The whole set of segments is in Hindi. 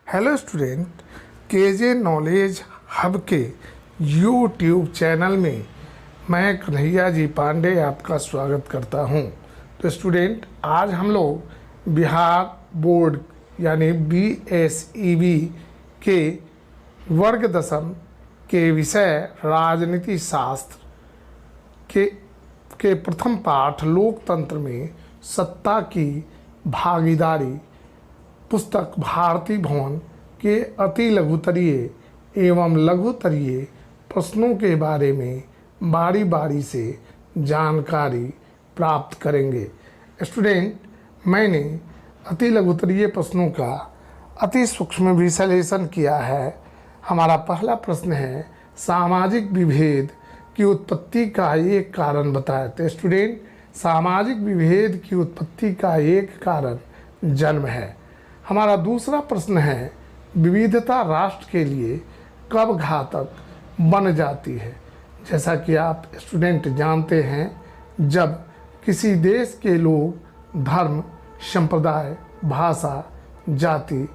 Hello student, KJ knowledge hub के यूट्यूब चैनल में मैं कन्हैया जी पांडे आपका स्वागत करता हूं। तो स्टूडेंट, आज हम लोग बिहार बोर्ड यानी BSEB के वर्ग दशम के विषय राजनीति शास्त्र के प्रथम पाठ लोकतंत्र में सत्ता की भागीदारी पुस्तक भारती भवन के अति लघुतरीय एवं लघुतरीय प्रश्नों के बारे में बारी बारी से जानकारी प्राप्त करेंगे। स्टूडेंट, मैंने अति लघुतरीय प्रश्नों का अति सूक्ष्म विश्लेषण किया है। हमारा पहला प्रश्न है, सामाजिक विभेद की उत्पत्ति का एक कारण बताएं। तो स्टूडेंट, सामाजिक विभेद की उत्पत्ति का एक कारण जन्म है। हमारा दूसरा प्रश्न है, विविधता राष्ट्र के लिए कब घातक बन जाती है। जैसा कि आप स्टूडेंट जानते हैं, जब किसी देश के लोग धर्म, संप्रदाय, भाषा, जाति,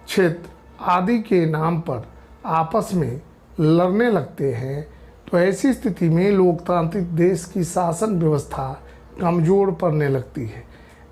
क्षेत्र आदि के नाम पर आपस में लड़ने लगते हैं, तो ऐसी स्थिति में लोकतांत्रिक देश की शासन व्यवस्था कमज़ोर पड़ने लगती है।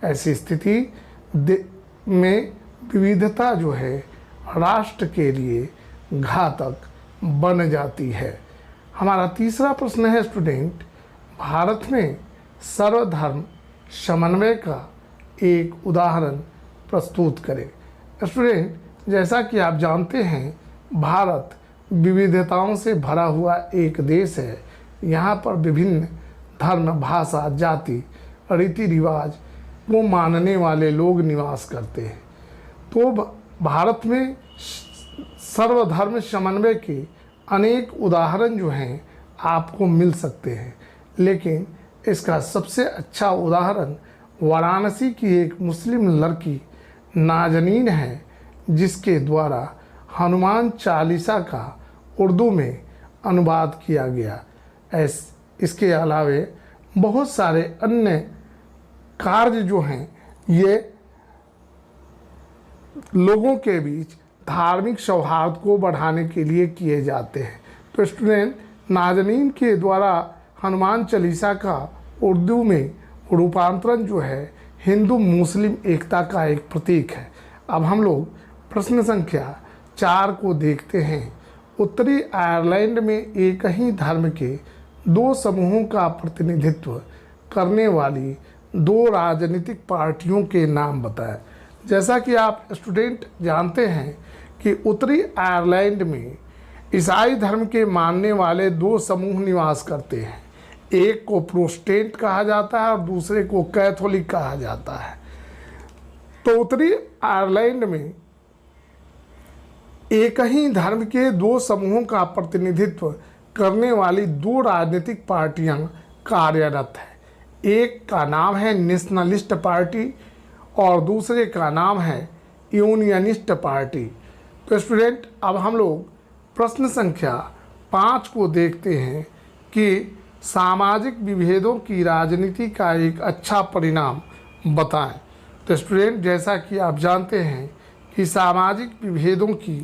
ऐसी स्थिति में विविधता जो है राष्ट्र के लिए घातक बन जाती है। हमारा तीसरा प्रश्न है स्टूडेंट, भारत में सर्वधर्म समन्वय का एक उदाहरण प्रस्तुत करें। स्टूडेंट, जैसा कि आप जानते हैं, भारत विविधताओं से भरा हुआ एक देश है। यहाँ पर विभिन्न धर्म, भाषा, जाति, रीति रिवाज को मानने वाले लोग निवास करते हैं। तो भारत में सर्वधर्म समन्वय के अनेक उदाहरण जो हैं आपको मिल सकते हैं, लेकिन इसका सबसे अच्छा उदाहरण वाराणसी की एक मुस्लिम लड़की नाजनीन है, जिसके द्वारा हनुमान चालीसा का उर्दू में अनुवाद किया गया। इसके अलावे बहुत सारे अन्य कार्य जो हैं ये लोगों के बीच धार्मिक सौहार्द को बढ़ाने के लिए किए जाते हैं। तो स्टूडेंट, नाजनीन के द्वारा हनुमान चालीसा का उर्दू में रूपांतरण जो है हिंदू मुस्लिम एकता का एक प्रतीक है। अब हम लोग प्रश्न संख्या 4 को देखते हैं। उत्तरी आयरलैंड में एक ही धर्म के दो समूहों का प्रतिनिधित्व करने वाली दो राजनीतिक पार्टियों के नाम बताएं। जैसा कि आप स्टूडेंट जानते हैं कि उत्तरी आयरलैंड में ईसाई धर्म के मानने वाले दो समूह निवास करते हैं। एक को प्रोटेस्टेंट कहा जाता है और दूसरे को कैथोलिक कहा जाता है। तो उत्तरी आयरलैंड में एक ही धर्म के दो समूहों का प्रतिनिधित्व करने वाली दो राजनीतिक पार्टियां कार्यरत हैं। एक का नाम है नेशनलिस्ट पार्टी और दूसरे का नाम है यूनियनिस्ट पार्टी। तो स्टूडेंट, अब हम लोग प्रश्न संख्या 5 को देखते हैं कि सामाजिक विभेदों की राजनीति का एक अच्छा परिणाम बताएं। तो स्टूडेंट, जैसा कि आप जानते हैं कि सामाजिक विभेदों की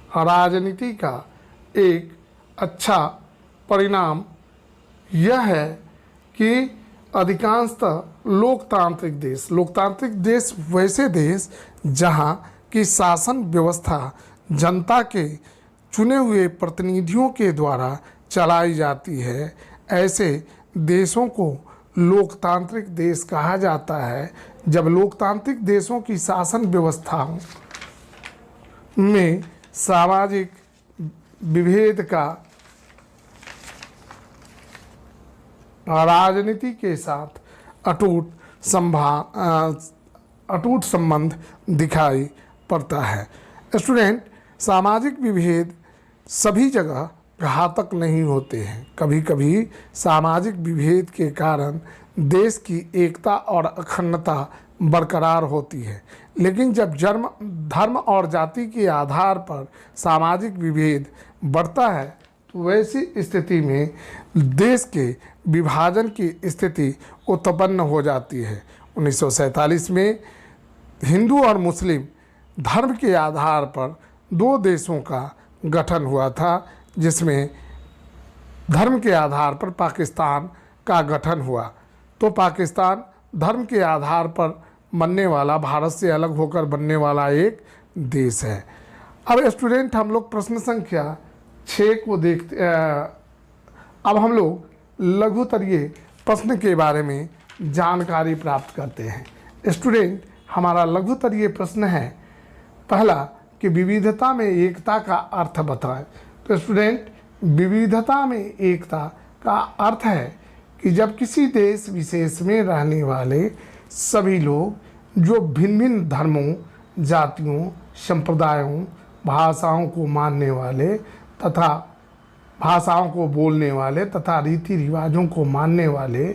राजनीति का एक अच्छा परिणाम यह है कि अधिकांशतः लोकतांत्रिक देश वैसे देश जहां की शासन व्यवस्था जनता के चुने हुए प्रतिनिधियों के द्वारा चलाई जाती है, ऐसे देशों को लोकतांत्रिक देश कहा जाता है। जब लोकतांत्रिक देशों की शासन व्यवस्थाओं में सामाजिक विभेद का राजनीति के साथ अटूट संबंध दिखाई पड़ता है। स्टूडेंट, सामाजिक विभेद सभी जगह घातक नहीं होते हैं। कभी कभी सामाजिक विभेद के कारण देश की एकता और अखंडता बरकरार होती है, लेकिन जब धर्म और जाति के आधार पर सामाजिक विभेद बढ़ता है, तो वैसी स्थिति में देश के विभाजन की स्थिति उत्पन्न हो जाती है। 1947 में हिंदू और मुस्लिम धर्म के आधार पर दो देशों का गठन हुआ था, जिसमें धर्म के आधार पर पाकिस्तान का गठन हुआ। तो पाकिस्तान धर्म के आधार पर बनने वाला, भारत से अलग होकर बनने वाला एक देश है। अब स्टूडेंट हम लोग प्रश्न संख्या 6 को देखते। अब हम लोग लघुतरीय प्रश्न के बारे में जानकारी प्राप्त करते हैं। स्टूडेंट हमारा लघुतरीय प्रश्न है पहला कि विविधता में एकता का अर्थ बताएं। तो स्टूडेंट विविधता में एकता का अर्थ है कि जब किसी देश विशेष में रहने वाले सभी लोग जो भिन्न भिन्न धर्मों, जातियों, संप्रदायों, भाषाओं को मानने वाले तथा भाषाओं को बोलने वाले तथा रीति रिवाजों को मानने वाले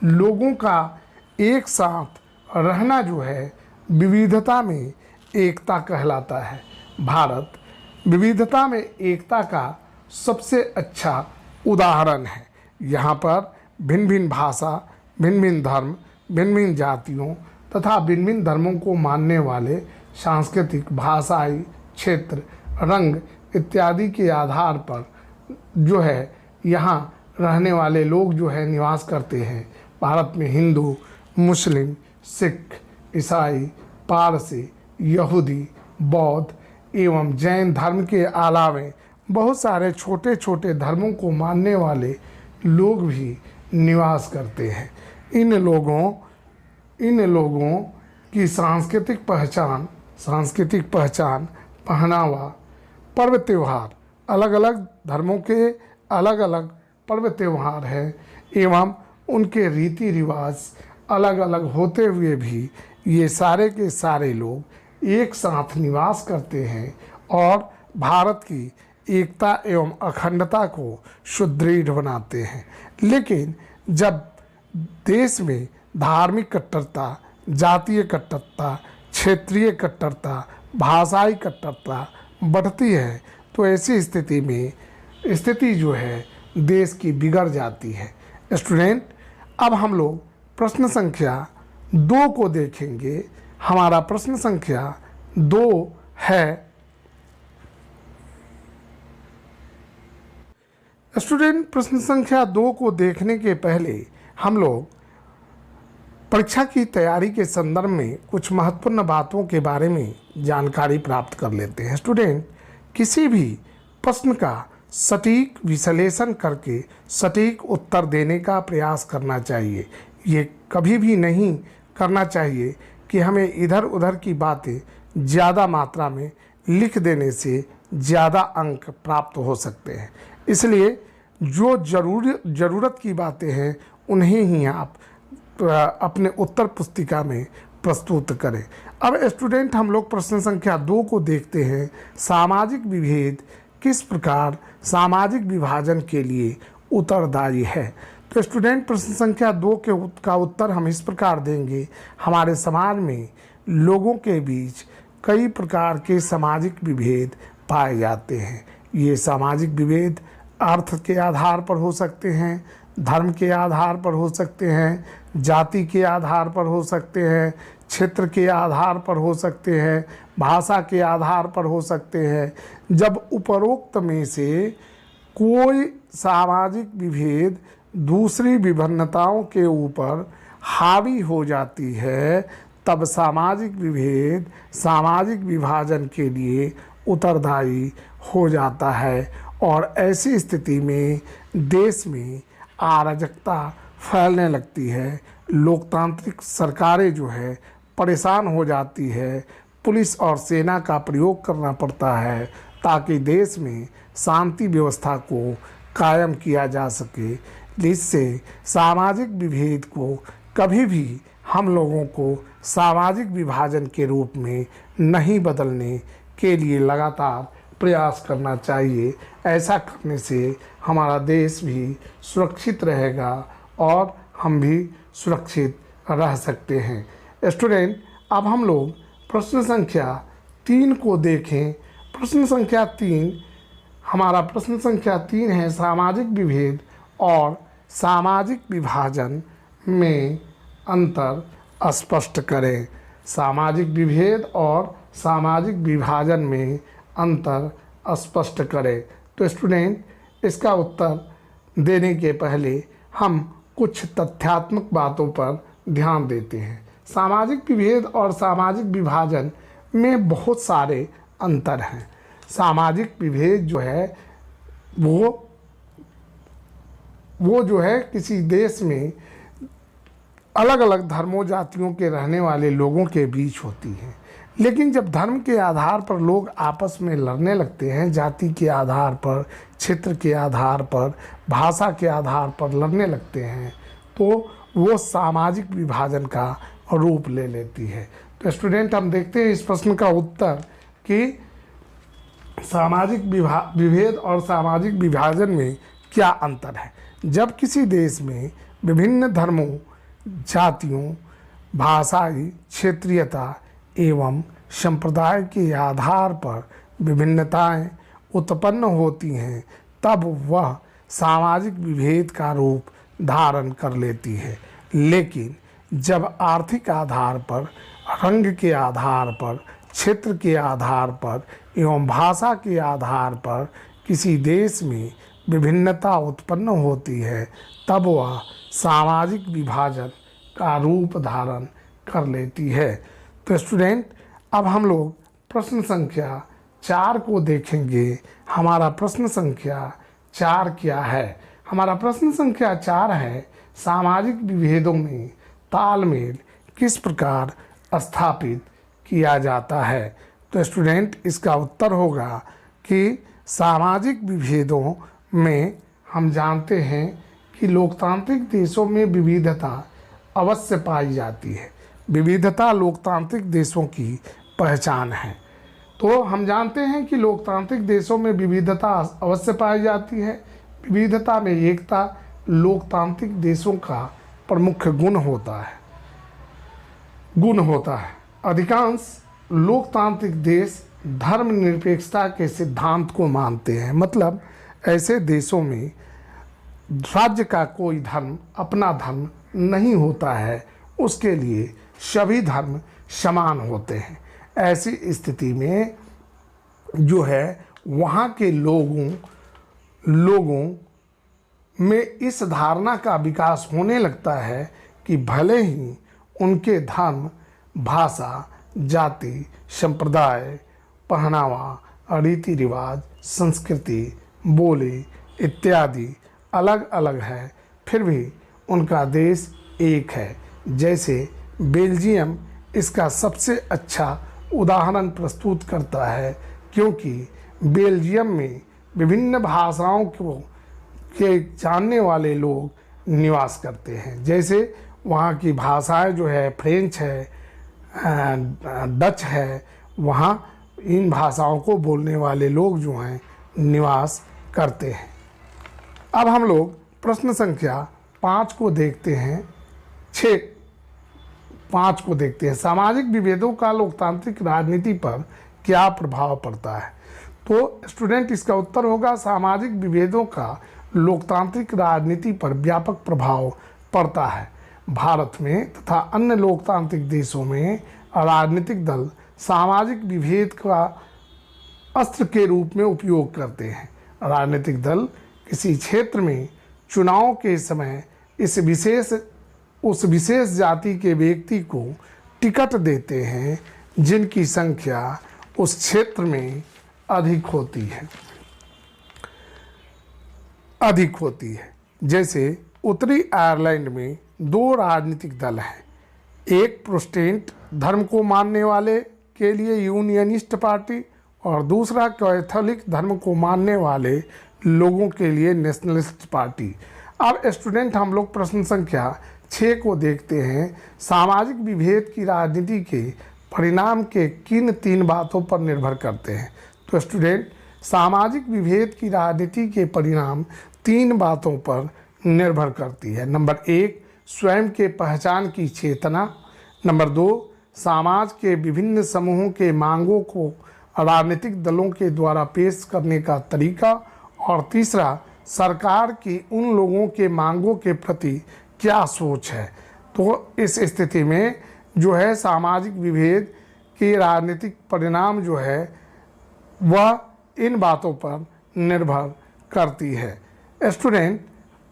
लोगों का एक साथ रहना जो है विविधता में एकता कहलाता है। भारत विविधता में एकता का सबसे अच्छा उदाहरण है। यहाँ पर भिन्न भिन्न भाषा, भिन्न भिन्न धर्म, भिन्न भिन्न जातियों तथा भिन्न भिन्न धर्मों को मानने वाले सांस्कृतिक, भाषाई, क्षेत्र, रंग इत्यादि के आधार पर जो है यहाँ रहने वाले लोग जो है निवास करते हैं। भारत में हिंदू, मुस्लिम, सिख, ईसाई, पारसी, यहूदी, बौद्ध एवं जैन धर्म के अलावे बहुत सारे छोटे छोटे धर्मों को मानने वाले लोग भी निवास करते हैं। इन लोगों की सांस्कृतिक पहचान, पहनावा, पर्व त्यौहार, अलग अलग धर्मों के अलग अलग पर्व त्यौहार हैं एवं उनके रीति रिवाज अलग अलग होते हुए भी ये सारे के सारे लोग एक साथ निवास करते हैं और भारत की एकता एवं अखंडता को सुदृढ़ बनाते हैं। लेकिन जब देश में धार्मिक कट्टरता, जातीय कट्टरता, क्षेत्रीय कट्टरता, भाषाई कट्टरता बढ़ती है तो ऐसी स्थिति जो है देश की बिगड़ जाती है। स्टूडेंट अब हम लोग प्रश्न संख्या 2 को देखेंगे। हमारा प्रश्न संख्या 2 है, स्टूडेंट प्रश्न संख्या 2 को देखने के पहले हम लोग परीक्षा की तैयारी के संदर्भ में कुछ महत्वपूर्ण बातों के बारे में जानकारी प्राप्त कर लेते हैं। स्टूडेंट किसी भी प्रश्न का सटीक विश्लेषण करके सटीक उत्तर देने का प्रयास करना चाहिए। ये कभी भी नहीं करना चाहिए कि हमें इधर उधर की बातें ज़्यादा मात्रा में लिख देने से ज़्यादा अंक प्राप्त हो सकते हैं। इसलिए जो ज़रूरत की बातें हैं उन्हें ही आप अपने उत्तर पुस्तिका में प्रस्तुत करें। अब स्टूडेंट हम लोग प्रश्न संख्या 2 को देखते हैं। सामाजिक विभेद किस प्रकार सामाजिक विभाजन के लिए उत्तरदायी है। तो स्टूडेंट प्रश्न संख्या 2 का उत्तर हम इस प्रकार देंगे। हमारे समाज में लोगों के बीच कई प्रकार के सामाजिक विभेद पाए जाते हैं। ये सामाजिक विभेद अर्थ के आधार पर हो सकते हैं, धर्म के आधार पर हो सकते हैं, जाति के आधार पर हो सकते हैं, क्षेत्र के आधार पर हो सकते हैं, भाषा के आधार पर हो सकते हैं। जब उपरोक्त में से कोई सामाजिक विभेद दूसरी विभिन्नताओं के ऊपर हावी हो जाती है तब सामाजिक विभेद सामाजिक विभाजन के लिए उत्तरदायी हो जाता है और ऐसी स्थिति में देश में अराजकता फैलने लगती है। लोकतांत्रिक सरकारें जो है परेशान हो जाती है। पुलिस और सेना का प्रयोग करना पड़ता है ताकि देश में शांति व्यवस्था को कायम किया जा सके। जिससे सामाजिक विभेद को कभी भी हम लोगों को सामाजिक विभाजन के रूप में नहीं बदलने के लिए लगातार प्रयास करना चाहिए। ऐसा करने से हमारा देश भी सुरक्षित रहेगा और हम भी सुरक्षित रह सकते हैं। स्टूडेंट अब हम लोग प्रश्न संख्या 3 को देखें। प्रश्न संख्या 3 हमारा प्रश्न संख्या 3 है सामाजिक विभेद और सामाजिक विभाजन में अंतर स्पष्ट करें। सामाजिक विभेद और सामाजिक विभाजन में अंतर स्पष्ट करें। तो स्टूडेंट, इसका उत्तर देने के पहले हम कुछ तथ्यात्मक बातों पर ध्यान देते हैं। सामाजिक विभेद और सामाजिक विभाजन में बहुत सारे अंतर हैं। सामाजिक विभेद जो है वो जो है किसी देश में अलग अलग धर्मों जातियों के रहने वाले लोगों के बीच होती है। लेकिन जब धर्म के आधार पर लोग आपस में लड़ने लगते हैं, जाति के आधार पर, क्षेत्र के आधार पर, भाषा के आधार पर लड़ने लगते हैं, तो वो सामाजिक विभाजन का रूप ले लेती है। तो स्टूडेंट, हम देखते हैं इस प्रश्न का उत्तर कि सामाजिक विभेद और सामाजिक विभाजन में क्या अंतर है। जब किसी देश में विभिन्न धर्मों, जातियों, भाषाई, क्षेत्रीयता एवं संप्रदाय के आधार पर विभिन्नताएं उत्पन्न होती हैं, तब वह सामाजिक विभेद का रूप धारण कर लेती है। लेकिन जब आर्थिक आधार पर, रंग के आधार पर, क्षेत्र के आधार पर एवं भाषा के आधार पर किसी देश में विभिन्नता उत्पन्न होती है, तब वह सामाजिक विभाजन का रूप धारण कर लेती है। तो स्टूडेंट, अब हम लोग प्रश्न संख्या 4 को देखेंगे। हमारा प्रश्न संख्या 4 क्या है? हमारा प्रश्न संख्या 4 है, सामाजिक विभेदों में तालमेल किस प्रकार स्थापित किया जाता है। तो स्टूडेंट, इसका उत्तर होगा कि सामाजिक विभेदों में हम जानते हैं कि लोकतांत्रिक देशों में विविधता अवश्य पाई जाती है। विविधता लोकतांत्रिक देशों की पहचान है। तो हम जानते हैं कि लोकतांत्रिक देशों में विविधता अवश्य पाई जाती है। विविधता में एकता लोकतांत्रिक देशों का प्रमुख गुण होता है। अधिकांश लोकतांत्रिक देश धर्मनिरपेक्षता के सिद्धांत को मानते हैं। मतलब ऐसे देशों में राज्य का कोई धर्म अपना धर्म नहीं होता है, उसके लिए सभी धर्म समान होते हैं। ऐसी स्थिति में जो है वहाँ के लोगों में इस धारणा का विकास होने लगता है कि भले ही उनके धर्म, भाषा, जाति, संप्रदाय, पहनावा, रीति रिवाज, संस्कृति, बोली इत्यादि अलग अलग है, फिर भी उनका देश एक है। जैसे बेल्जियम इसका सबसे अच्छा उदाहरण प्रस्तुत करता है, क्योंकि बेल्जियम में विभिन्न भाषाओं के जानने वाले लोग निवास करते हैं। जैसे वहाँ की भाषाएं जो है फ्रेंच है, डच है, वहाँ इन भाषाओं को बोलने वाले लोग जो हैं निवास करते हैं। अब हम लोग प्रश्न संख्या 5 को देखते हैं। 5 को देखते हैं, सामाजिक विभेदों का लोकतांत्रिक राजनीति पर क्या प्रभाव पड़ता है। तो स्टूडेंट, इसका उत्तर होगा सामाजिक विभेदों का लोकतांत्रिक राजनीति पर व्यापक प्रभाव पड़ता है। भारत में तथा अन्य लोकतांत्रिक देशों में राजनीतिक दल सामाजिक विभेद का अस्त्र के रूप में उपयोग करते हैं। राजनीतिक दल किसी क्षेत्र में चुनाव के समय उस विशेष जाति के व्यक्ति को टिकट देते हैं जिनकी संख्या उस क्षेत्र में अधिक होती है। जैसे उत्तरी आयरलैंड में 2 राजनीतिक दल हैं, एक प्रोटेस्टेंट धर्म को मानने वाले के लिए यूनियनिस्ट पार्टी और दूसरा कैथोलिक धर्म को मानने वाले लोगों के लिए नेशनलिस्ट पार्टी। अब स्टूडेंट, हम लोग प्रश्न संख्या 6 को देखते हैं, सामाजिक विभेद की राजनीति के परिणाम के किन 3 बातों पर निर्भर करते हैं। तो स्टूडेंट, सामाजिक विभेद की राजनीति के परिणाम 3 बातों पर निर्भर करती है। नंबर 1, स्वयं के पहचान की चेतना। नंबर 2, समाज के विभिन्न समूहों के मांगों को राजनीतिक दलों के द्वारा पेश करने का तरीका। और तीसरा, सरकार की उन लोगों के मांगों के प्रति क्या सोच है। तो इस स्थिति में जो है सामाजिक विभेद कि राजनीतिक परिणाम जो है वह इन बातों पर निर्भर करती है। स्टूडेंट,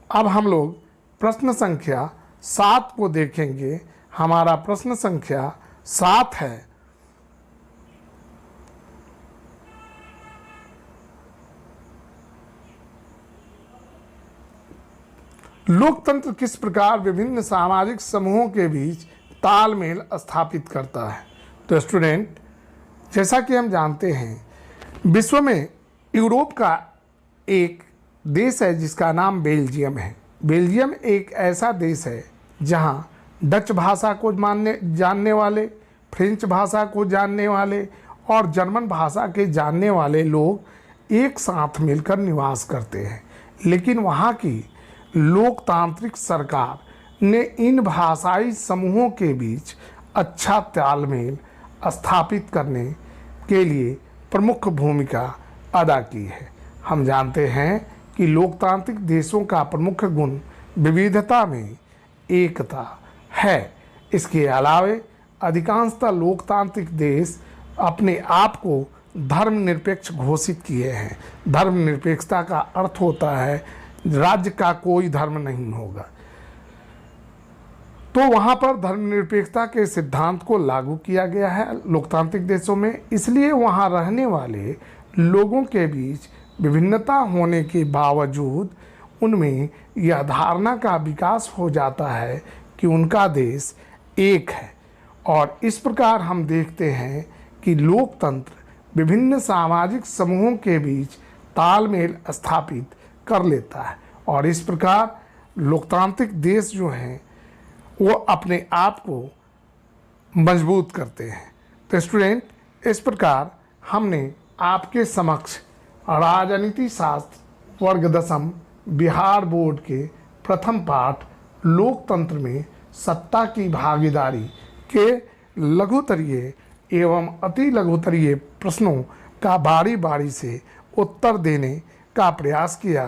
अब हम लोग प्रश्न संख्या 7 को देखेंगे। हमारा प्रश्न संख्या 7 है, लोकतंत्र किस प्रकार विभिन्न सामाजिक समूहों के बीच तालमेल स्थापित करता है। तो स्टूडेंट, जैसा कि हम जानते हैं, विश्व में यूरोप का एक देश है जिसका नाम बेल्जियम है। बेल्जियम एक ऐसा देश है जहां डच भाषा को जानने वाले, फ्रेंच भाषा को जानने वाले और जर्मन भाषा के जानने वाले लोग एक साथ मिलकर निवास करते हैं। लेकिन वहाँ की लोकतांत्रिक सरकार ने इन भाषाई समूहों के बीच अच्छा तालमेल स्थापित करने के लिए प्रमुख भूमिका अदा की है। हम जानते हैं कि लोकतांत्रिक देशों का प्रमुख गुण विविधता में एकता है। इसके अलावे अधिकांशतः लोकतांत्रिक देश अपने आप को धर्मनिरपेक्ष घोषित किए हैं। धर्मनिरपेक्षता का अर्थ होता है राज्य का कोई धर्म नहीं होगा। तो वहाँ पर धर्मनिरपेक्षता के सिद्धांत को लागू किया गया है लोकतांत्रिक देशों में। इसलिए वहाँ रहने वाले लोगों के बीच विभिन्नता होने के बावजूद उनमें यह धारणा का विकास हो जाता है कि उनका देश एक है। और इस प्रकार हम देखते हैं कि लोकतंत्र विभिन्न सामाजिक समूहों के बीच तालमेल स्थापित कर लेता है और इस प्रकार लोकतांत्रिक देश जो हैं वो अपने आप को मजबूत करते हैं। तो स्टूडेंट, इस प्रकार हमने आपके समक्ष राजनीति शास्त्र वर्ग 10 बिहार बोर्ड के प्रथम पाठ लोकतंत्र में सत्ता की भागीदारी के लघुतरीय एवं अति लघुतरीय प्रश्नों का बारी बारी से उत्तर देने का प्रयास किया।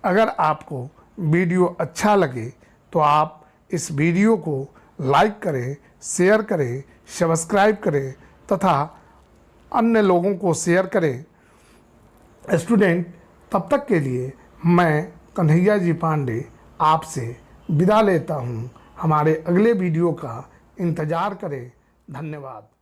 अगर आपको वीडियो अच्छा लगे तो आप इस वीडियो को लाइक करें, शेयर करें, सब्सक्राइब करें तथा अन्य लोगों को शेयर करें। स्टूडेंट, तब तक के लिए मैं कन्हैया जी पांडे आपसे विदा लेता हूं। हमारे अगले वीडियो का इंतज़ार करें। धन्यवाद।